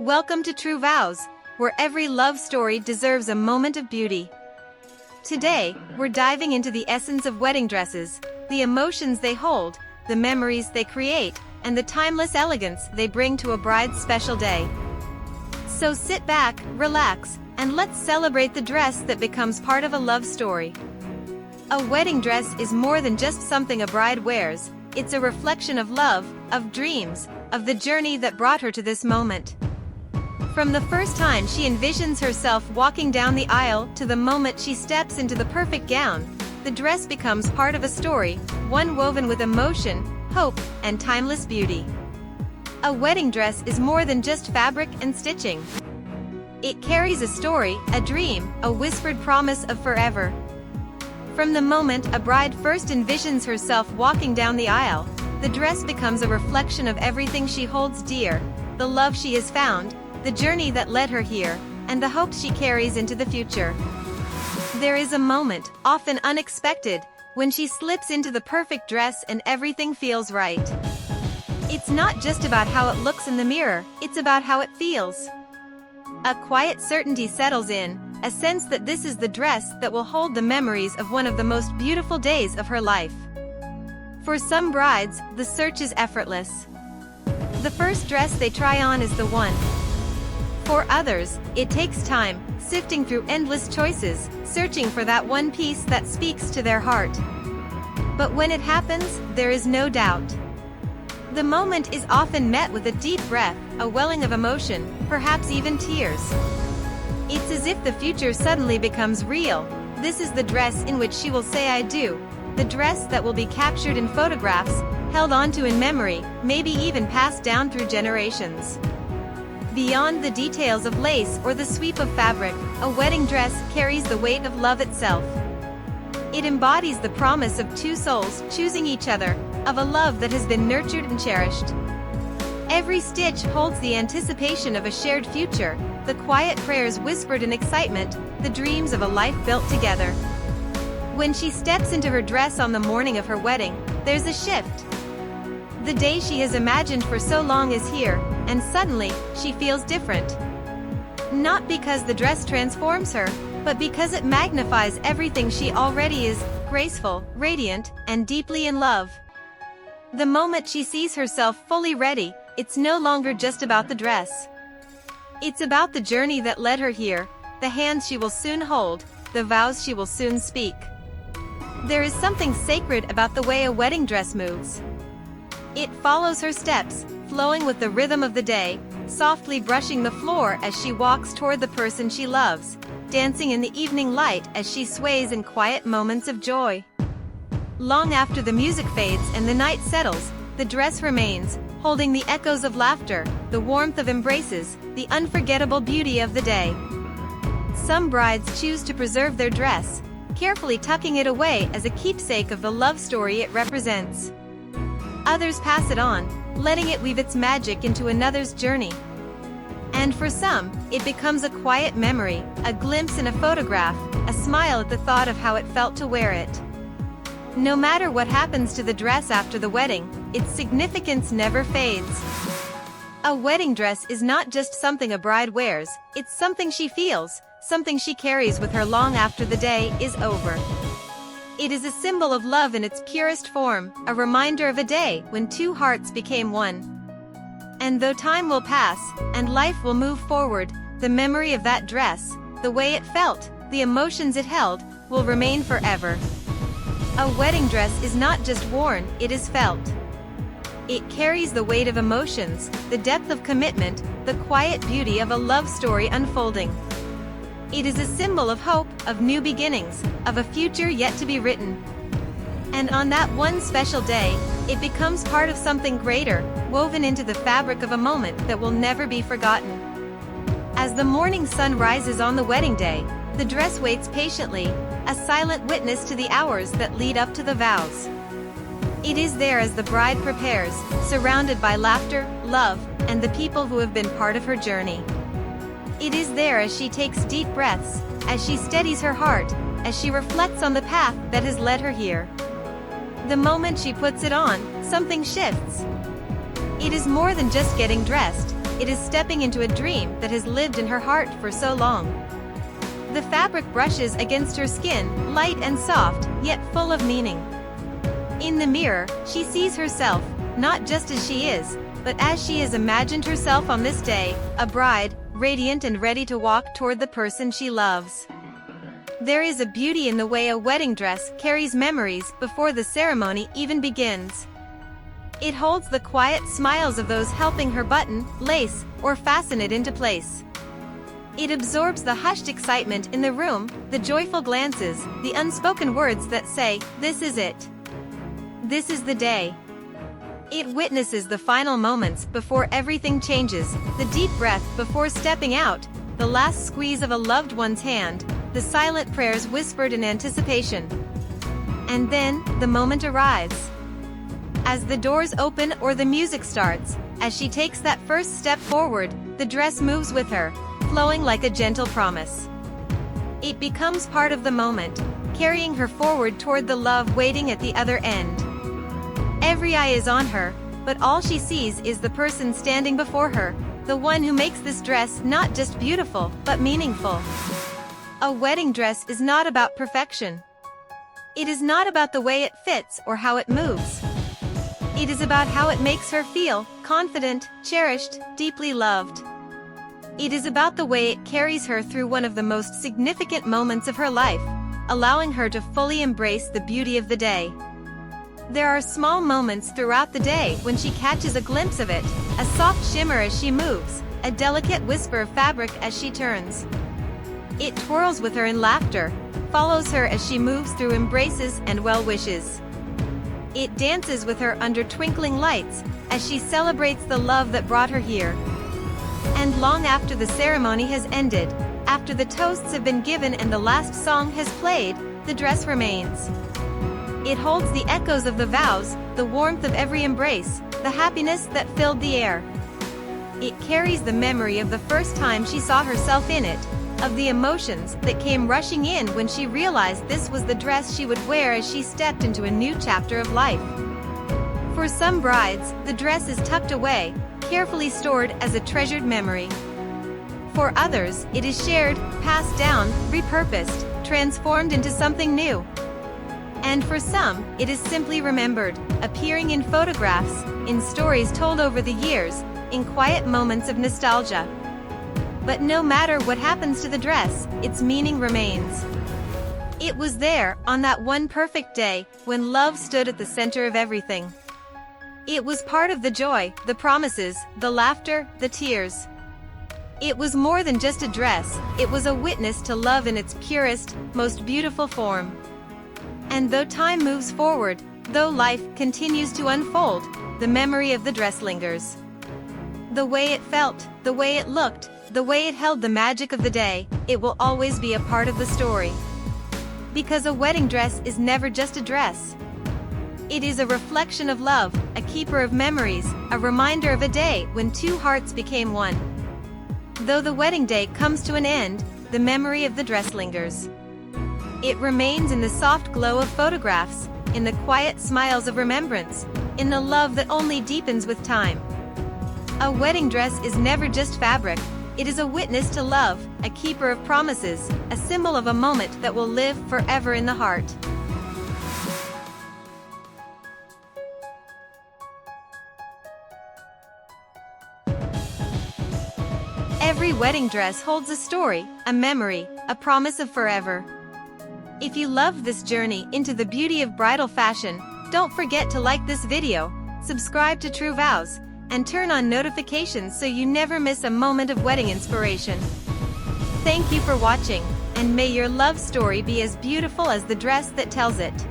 Welcome to True Vows, where every love story deserves a moment of beauty. Today, we're diving into the essence of wedding dresses, the emotions they hold, the memories they create, and the timeless elegance they bring to a bride's special day. So sit back, relax, and let's celebrate the dress that becomes part of a love story. A wedding dress is more than just something a bride wears. It's a reflection of love, of dreams, of the journey that brought her to this moment. From the first time she envisions herself walking down the aisle to the moment she steps into the perfect gown, the dress becomes part of a story, one woven with emotion, hope, and timeless beauty. A wedding dress is more than just fabric and stitching. It carries a story, a dream, a whispered promise of forever. From the moment a bride first envisions herself walking down the aisle, the dress becomes a reflection of everything she holds dear, the love she has found, the journey that led her here, and the hopes she carries into the future. There is a moment, often unexpected, when she slips into the perfect dress and everything feels right. It's not just about how it looks in the mirror, it's about how it feels. A quiet certainty settles in, a sense that this is the dress that will hold the memories of one of the most beautiful days of her life. For some brides, the search is effortless. The first dress they try on is the one. For others, it takes time, sifting through endless choices, searching for that one piece that speaks to their heart. But when it happens, there is no doubt. The moment is often met with a deep breath, a welling of emotion, perhaps even tears. It's as if the future suddenly becomes real. This is the dress in which she will say "I do," the dress that will be captured in photographs, held onto in memory, maybe even passed down through generations. Beyond the details of lace or the sweep of fabric, a wedding dress carries the weight of love itself. It embodies the promise of two souls choosing each other, of a love that has been nurtured and cherished. Every stitch holds the anticipation of a shared future, the quiet prayers whispered in excitement, the dreams of a life built together. When she steps into her dress on the morning of her wedding, there's a shift. The day she has imagined for so long is here, and suddenly, she feels different. Not because the dress transforms her, but because it magnifies everything she already is, graceful, radiant, and deeply in love. The moment she sees herself fully ready, it's no longer just about the dress. It's about the journey that led her here, the hands she will soon hold, the vows she will soon speak. There is something sacred about the way a wedding dress moves. It follows her steps, flowing with the rhythm of the day, softly brushing the floor as she walks toward the person she loves, dancing in the evening light as she sways in quiet moments of joy. Long after the music fades and the night settles, the dress remains, holding the echoes of laughter, the warmth of embraces, the unforgettable beauty of the day. Some brides choose to preserve their dress, carefully tucking it away as a keepsake of the love story it represents. Others pass it on, letting it weave its magic into another's journey. And for some, it becomes a quiet memory, a glimpse in a photograph, a smile at the thought of how it felt to wear it. No matter what happens to the dress after the wedding, its significance never fades. A wedding dress is not just something a bride wears, it's something she feels, something she carries with her long after the day is over. It is a symbol of love in its purest form, a reminder of a day when two hearts became one. And though time will pass, and life will move forward, the memory of that dress, the way it felt, the emotions it held, will remain forever. A wedding dress is not just worn, it is felt. It carries the weight of emotions, the depth of commitment, the quiet beauty of a love story unfolding. It is a symbol of hope, of new beginnings, of a future yet to be written. And on that one special day, it becomes part of something greater, woven into the fabric of a moment that will never be forgotten. As the morning sun rises on the wedding day, the dress waits patiently, a silent witness to the hours that lead up to the vows. It is there as the bride prepares, surrounded by laughter, love, and the people who have been part of her journey. It is there as she takes deep breaths, as she steadies her heart, as she reflects on the path that has led her here. The moment she puts it on, something shifts. It is more than just getting dressed, it is stepping into a dream that has lived in her heart for so long. The fabric brushes against her skin, light and soft, yet full of meaning. In the mirror, she sees herself, not just as she is, but as she has imagined herself on this day, a bride, radiant and ready to walk toward the person she loves. There is a beauty in the way a wedding dress carries memories before the ceremony even begins. It holds the quiet smiles of those helping her button, lace, or fasten it into place. It absorbs the hushed excitement in the room, the joyful glances, the unspoken words that say, "This is it. This is the day." It witnesses the final moments before everything changes, the deep breath before stepping out, the last squeeze of a loved one's hand, the silent prayers whispered in anticipation. And then, the moment arrives. As the doors open or the music starts, as she takes that first step forward, the dress moves with her, flowing like a gentle promise. It becomes part of the moment, carrying her forward toward the love waiting at the other end. Every eye is on her, but all she sees is the person standing before her, the one who makes this dress not just beautiful, but meaningful. A wedding dress is not about perfection. It is not about the way it fits or how it moves. It is about how it makes her feel confident, cherished, deeply loved. It is about the way it carries her through one of the most significant moments of her life, allowing her to fully embrace the beauty of the day. There are small moments throughout the day when she catches a glimpse of it, a soft shimmer as she moves, a delicate whisper of fabric as she turns. It twirls with her in laughter, follows her as she moves through embraces and well wishes. It dances with her under twinkling lights, as she celebrates the love that brought her here. And long after the ceremony has ended, after the toasts have been given and the last song has played, the dress remains. It holds the echoes of the vows, the warmth of every embrace, the happiness that filled the air. It carries the memory of the first time she saw herself in it, of the emotions that came rushing in when she realized this was the dress she would wear as she stepped into a new chapter of life. For some brides, the dress is tucked away, carefully stored as a treasured memory. For others, it is shared, passed down, repurposed, transformed into something new. And for some, it is simply remembered, appearing in photographs, in stories told over the years, in quiet moments of nostalgia. But no matter what happens to the dress, its meaning remains. It was there, on that one perfect day, when love stood at the center of everything. It was part of the joy, the promises, the laughter, the tears. It was more than just a dress, it was a witness to love in its purest, most beautiful form. And though time moves forward, though life continues to unfold, the memory of the dress lingers. The way it felt, the way it looked, the way it held the magic of the day, it will always be a part of the story. Because a wedding dress is never just a dress. It is a reflection of love, a keeper of memories, a reminder of a day when two hearts became one. Though the wedding day comes to an end, the memory of the dress lingers. It remains in the soft glow of photographs, in the quiet smiles of remembrance, in the love that only deepens with time. A wedding dress is never just fabric, it is a witness to love, a keeper of promises, a symbol of a moment that will live forever in the heart. Every wedding dress holds a story, a memory, a promise of forever. If you loved this journey into the beauty of bridal fashion, don't forget to like this video, subscribe to True Vows, and turn on notifications so you never miss a moment of wedding inspiration. Thank you for watching, and may your love story be as beautiful as the dress that tells it.